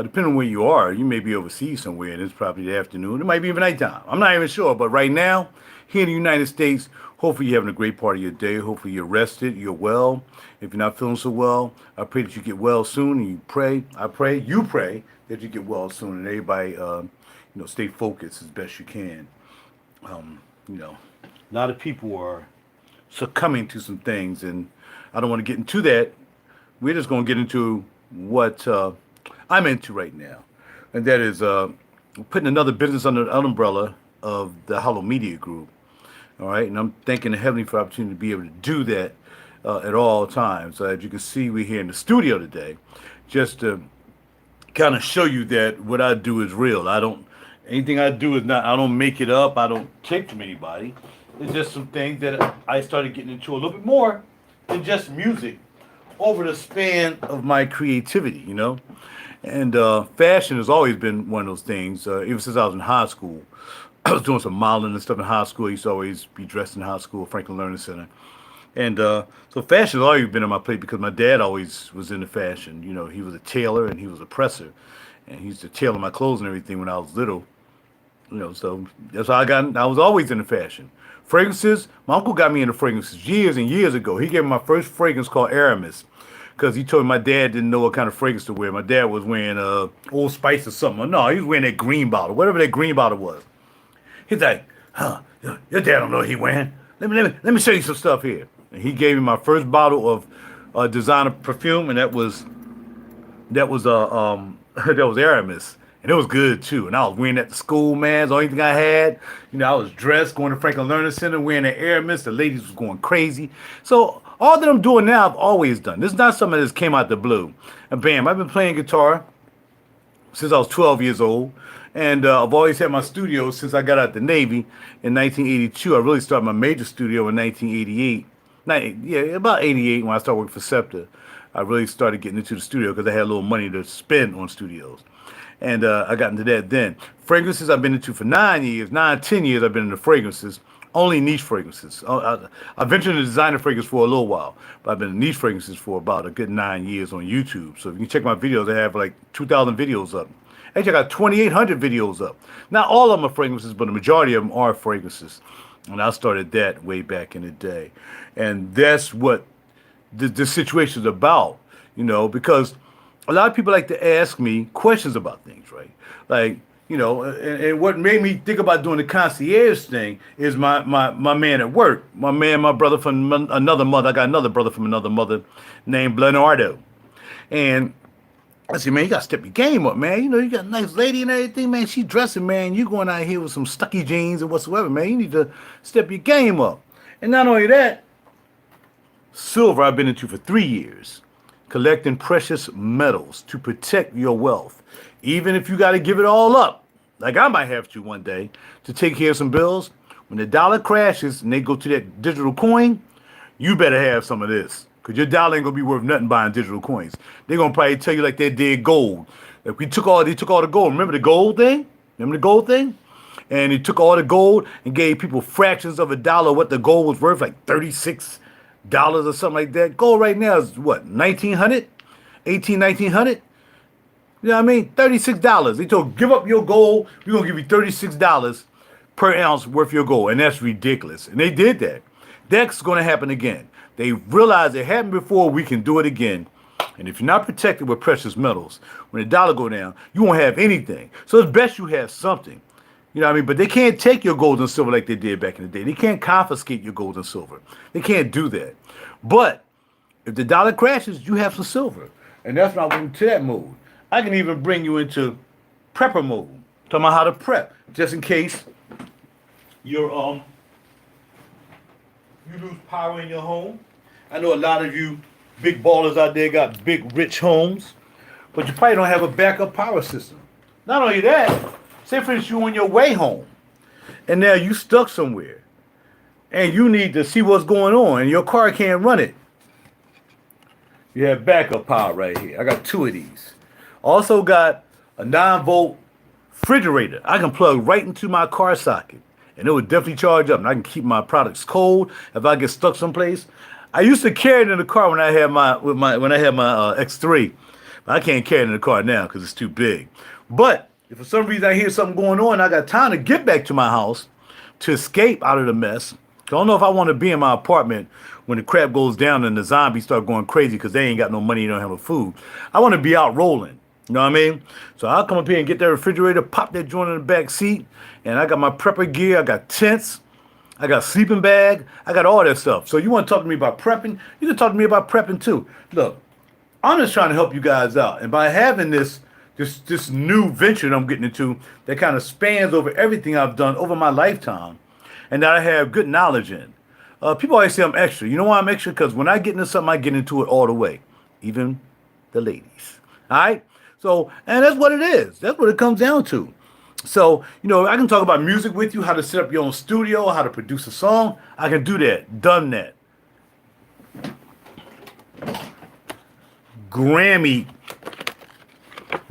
Depending on where you are, you may be overseas somewhere, and it's probably the afternoon. It might be even nighttime. I'm not even sure, but right now, here in the United States, hopefully you're having a great part of your day. Hopefully you're rested, you're well. If you're not feeling so well, I pray that you get well soon. And you pray, I pray, you pray that you get well soon, and everybody, stay focused as best you can. A lot of people are succumbing to some things, and I don't want to get into that. We're just going to get into what I'm into right now, and that is putting another business under the umbrella of the Hollomedia group. All right, and I'm thanking the heavenly for the opportunity to be able to do that at all times. As you can see, we're here in the studio today, just to kind of show you that what I do is real. I don't anything I do is not. I don't make it up. I don't take from anybody. It's just some things that I started getting into a little bit more than just music over the span of my creativity. And fashion has always been one of those things. Ever since I was in high school, I was doing some modeling and stuff in high school. I used to always be dressed in high school, Franklin Learning Center. And so fashion has always been on my plate because my dad always was into fashion. He was a tailor and he was a presser. And he used to tailor my clothes and everything when I was little. So that's how I was always into fashion. Fragrances, my uncle got me into fragrances years and years ago. He gave me my first fragrance called Aramis because he told me my dad didn't know what kind of fragrance to wear. My dad was wearing Old Spice or something. No, he was wearing that green bottle, whatever that green bottle was. He's like, your dad don't know what he wearing. Let me show you some stuff here. And he gave me my first bottle of designer perfume, and that was that was Aramis. And it was good too. And I was wearing that to school, man. It's the only thing I had. I was dressed, going to Franklin Learning Center, wearing that Aramis. The ladies was going crazy. So all that I'm doing now, I've always done. This is not something that just came out the blue. And bam, I've been playing guitar since I was 12 years old. And I've always had my studio since I got out the Navy in 1982. I really started my major studio in 1988. About 88 when I started working for SEPTA. I really started getting into the studio because I had a little money to spend on studios. And I got into that then. Fragrances I've been into for 10 years I've been into fragrances, only niche fragrances. I ventured into designer fragrance for a little while, but I've been in niche fragrances for about a good 9 years on YouTube. So if you can check my videos, I have like 2,000 videos up. Actually, I got 2,800 videos up. Not all of them are fragrances, but the majority of them are fragrances. And I started that way back in the day. And that's what the situation is about, because a lot of people like to ask me questions about things, right? Like, and what made me think about doing the concierge thing is my man at work. My brother from another mother. I got another brother from another mother named Leonardo. And I said, man, you got to step your game up, man. You got a nice lady and everything, man. She dressing, man. You going out here with some stucky jeans and whatsoever, man. You need to step your game up. And not only that, silver I've been into for 3 years. Collecting precious metals to protect your wealth. Even if you got to give it all up, like I might have to one day, to take care of some bills, when the dollar crashes and they go to that digital coin, you better have some of this. Because your dollar ain't going to be worth nothing buying digital coins. They're going to probably tell you like they did gold. Like they took all the gold. Remember the gold thing? And they took all the gold and gave people fractions of a dollar what the gold was worth, like 36 dollars or something like that. Gold right now is what, 1900, 1900. You know what I mean? $36. They told, give up your gold. We're gonna give you $36 per ounce worth of your gold, and that's ridiculous. And they did that. That's gonna happen again. They realized it happened before. We can do it again. And if you're not protected with precious metals, when the dollar go down, you won't have anything. So it's best you have something. You know what I mean? But they can't take your gold and silver like they did back in the day. They can't confiscate your gold and silver. They can't do that. But if the dollar crashes, you have some silver. And that's when I went into that mode. I can even bring you into prepper mode. Talking about how to prep. Just in case you lose power in your home. I know a lot of you big ballers out there got big, rich homes. But you probably don't have a backup power system. Not only that, say for instance you're on your way home and now you stuck somewhere and you need to see what's going on and your car can't run it. You have backup power right here. I got 2 of these. Also got a 9-volt refrigerator. I can plug right into my car socket and it would definitely charge up and I can keep my products cold if I get stuck someplace. I used to carry it in the car when I had my X3. But I can't carry it in the car now because it's too big. But if for some reason I hear something going on, I got time to get back to my house to escape out of the mess. I don't know if I want to be in my apartment when the crap goes down and the zombies start going crazy because they ain't got no money, they don't have no food. I want to be out rolling. You know what I mean? So I'll come up here and get that refrigerator, pop that joint in the back seat, and I got my prepper gear, I got tents, I got a sleeping bag, I got all that stuff. So you want to talk to me about prepping? You can talk to me about prepping too. Look, I'm just trying to help you guys out. And by having this new venture that I'm getting into that kind of spans over everything I've done over my lifetime and that I have good knowledge in. People always say I'm extra. You know why I'm extra? Because when I get into something, I get into it all the way. Even the ladies. All right? So, and that's what it is. That's what it comes down to. So, I can talk about music with you, how to set up your own studio, how to produce a song. I can do that. Done that. Grammy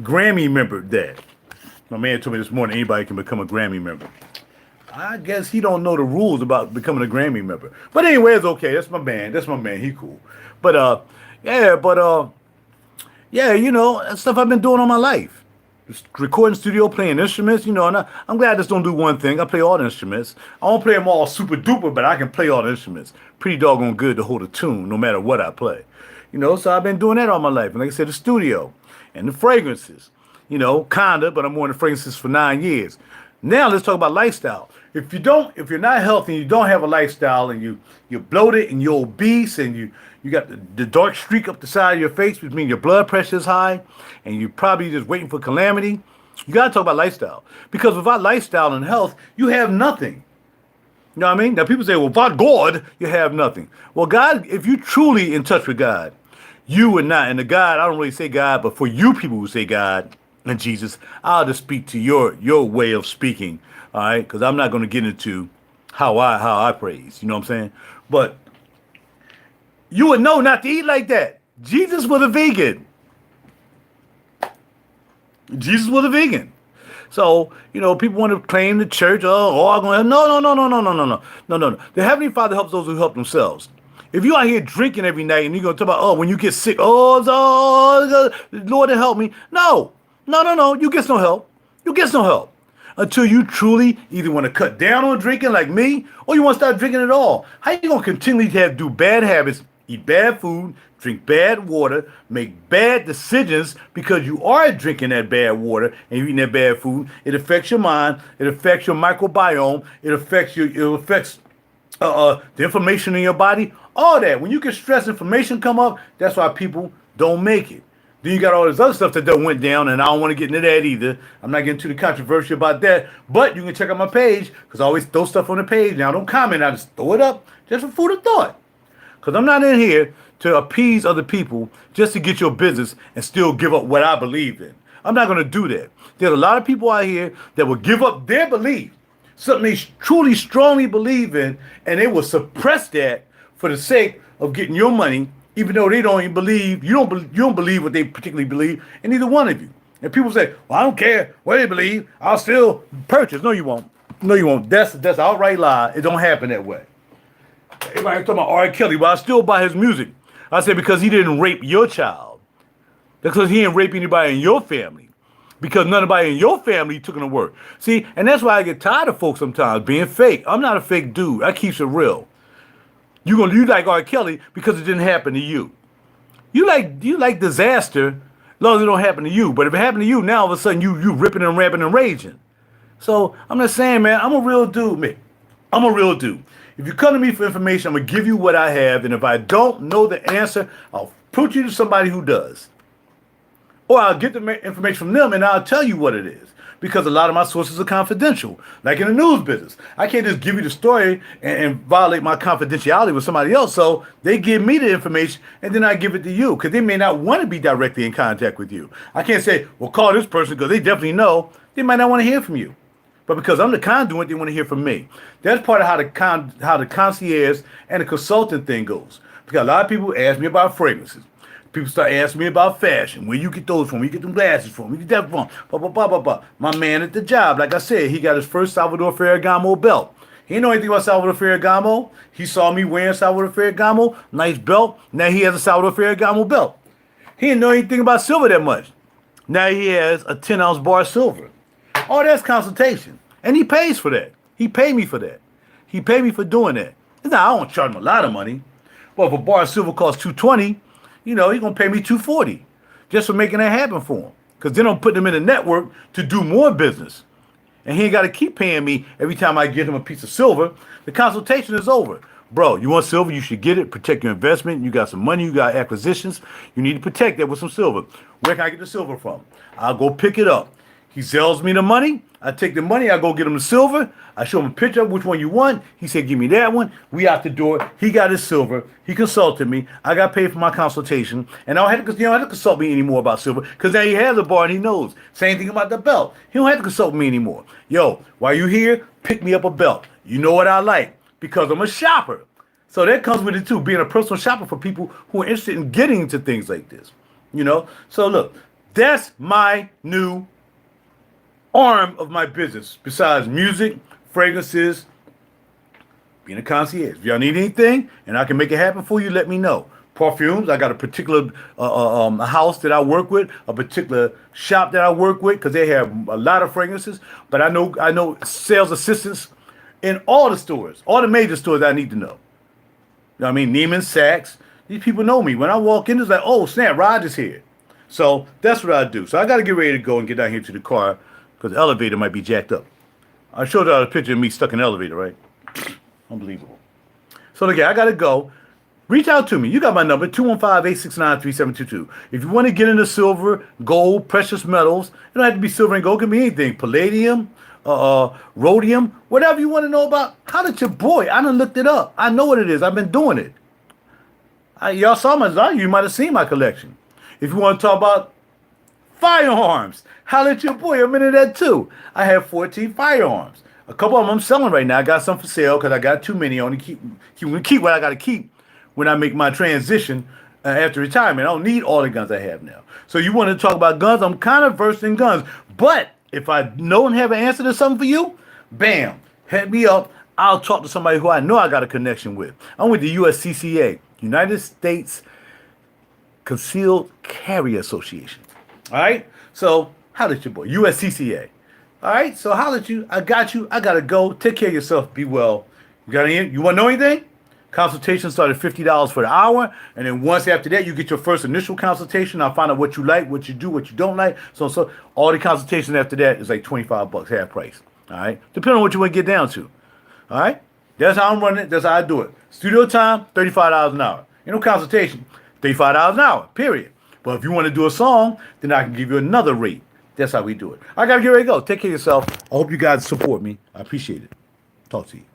member that. My man told me this morning anybody can become a Grammy member. I guess he don't know the rules about becoming a Grammy member. But anyway, it's okay. That's my man. He cool. But that's stuff I've been doing all my life. Just recording studio, playing instruments, and I'm glad I just don't do one thing. I play all the instruments. I don't play them all super duper, but I can play all the instruments. Pretty doggone good to hold a tune no matter what I play. So I've been doing that all my life. And like I said, the studio and the fragrances, kinda, but I'm more in the fragrances for 9 years. Now let's talk about lifestyle. If you're not healthy and you don't have a lifestyle and you're bloated and you're obese and you got the dark streak up the side of your face, which means your blood pressure is high and you're probably just waiting for calamity, you got to talk about lifestyle. Because without lifestyle and health, you have nothing. You know what I mean? Now people say, well, without God, you have nothing. Well, God, if you're truly in touch with God, you would not. And the God, I don't really say God, but for you people who say God and Jesus, I'll just speak to your way of speaking. All right, because I'm not going to get into how I praise. You know what I'm saying? But you would know not to eat like that. Jesus was a vegan. Jesus was a vegan. So, people want to claim the church. I'm going to... No. The Heavenly Father helps those who help themselves. If you out here drinking every night and you're going to talk about, when you get sick, Lord help me. No. You get no help. Until you truly either want to cut down on drinking like me, or you want to start drinking at all. How you going to continually do bad habits, eat bad food, drink bad water, make bad decisions because you are drinking that bad water and you're eating that bad food? It affects your mind. It affects your microbiome. It affects the inflammation in your body. All that. When you get stress, inflammation come up, that's why people don't make it. Then you got all this other stuff that went down, and I don't want to get into that either. I'm not getting too the controversy about that. But you can check out my page, because I always throw stuff on the page. Now, don't comment. I just throw it up just for food of thought. Because I'm not in here to appease other people just to get your business and still give up what I believe in. I'm not going to do that. There's a lot of people out here that will give up their belief, something they truly, strongly believe in, and they will suppress that for the sake of getting your money, even though they don't even believe, you don't believe what they particularly believe in either one of you. And people say, well, I don't care what they believe, I'll still purchase. No, you won't. That's an outright lie. It don't happen that way. Everybody talking about R. Kelly, but I still buy his music. I say because he didn't rape your child. Because he didn't rape anybody in your family. Because nobody in your family took him to work. See, and that's why I get tired of folks sometimes being fake. I'm not a fake dude. I keep it real. You like R. Kelly because it didn't happen to you. You like disaster as long as it don't happen to you. But if it happened to you, now all of a sudden you ripping and rapping and raging. So I'm just saying, man, I'm a real dude, man. I'm a real dude. If you come to me for information, I'm going to give you what I have. And if I don't know the answer, I'll put you to somebody who does. Or I'll get the information from them and I'll tell you what it is. Because a lot of my sources are confidential. Like in the news business. I can't just give you the story and violate my confidentiality with somebody else. So they give me the information and then I give it to you. Because they may not want to be directly in contact with you. I can't say, well, call this person because they definitely know. They might not want to hear from you. But because I'm the conduit, they want to hear from me. That's part of how the concierge and the consultant thing goes. Because a lot of people ask me about fragrances. People start asking me about fashion. Where you get those from? Where you get them glasses from? Where you get that from? Blah, blah, blah, blah, blah. My man at the job, like I said, he got his first Salvador Ferragamo belt. He didn't know anything about Salvador Ferragamo. He saw me wearing Salvador Ferragamo, nice belt. Now he has a Salvador Ferragamo belt. He didn't know anything about silver that much. Now he has a 10-ounce bar of silver. Oh, that's consultation. And he pays for that. He paid me for that. He paid me for doing that. Now, I don't charge him a lot of money. Well, if a bar of silver costs $220, he's going to pay me $240 just for making that happen for him. Because then I'm putting him in a network to do more business. And he ain't got to keep paying me every time I get him a piece of silver. The consultation is over. Bro, you want silver, you should get it. Protect your investment. You got some money, you got acquisitions. You need to protect that with some silver. Where can I get the silver from? I'll go pick it up. He sells me the money. I take the money. I go get him the silver. I show him a picture of which one you want. He said, give me that one. We out the door. He got his silver. He consulted me. I got paid for my consultation. And I don't have to consult me anymore about silver because now he has a bar and he knows. Same thing about the belt. He don't have to consult me anymore. Yo, while you here, pick me up a belt. You know what I like because I'm a shopper. So that comes with it too, being a personal shopper for people who are interested in getting into things like this. So look, that's my new arm of my business besides music, fragrances, being a concierge. If y'all need anything and I can make it happen for you, let me know. Perfumes, I got a particular a house that I work with, a particular shop that I work with because they have a lot of fragrances. But I know sales assistants in all the stores, all the major stores I need to know. You know what I mean? Neiman Sachs. These people know me. When I walk in, it's like, oh, snap, Roger's here. So that's what I do. So I got to get ready to go and get down here to the car because the elevator might be jacked up. I showed y'all a picture of me stuck in the elevator, right? Unbelievable. So again, I got to go. Reach out to me. You got my number, 215-869-3722. If you want to get into silver, gold, precious metals, it don't have to be silver and gold. It can be anything. Palladium, rhodium, whatever you want to know about. How did your boy? I done looked it up. I know what it is. I've been doing it. Y'all saw my design. You might have seen my collection. If you want to talk about firearms, holla at your boy. I'm into that too. I have 14 firearms. A couple of them I'm selling right now. I got some for sale because I got too many. I only keep what I got to keep when I make my transition after retirement. I don't need all the guns I have now. So you want to talk about guns? I'm kind of versed in guns. But if I know and have an answer to something for you, bam, hit me up. I'll talk to somebody who I know I got a connection with. I'm with the USCCA, United States Concealed Carry Association. All right? So, holla at your boy, USCCA. All right? So, holla at you. I got you. I got to go. Take care of yourself. Be well. You want to know anything? Consultations start at $50 for the hour. And then once after that, you get your first initial consultation. I'll find out what you like, what you do, what you don't like. So all the consultations after that is like $25, half price. All right? Depending on what you want to get down to. All right? That's how I'm running it. That's how I do it. Studio time, $35 an hour. Consultation, $35 an hour, period. But if you want to do a song, then I can give you another rate. That's how we do it. I got to get ready to go. Take care of yourself. I hope you guys support me. I appreciate it. Talk to you.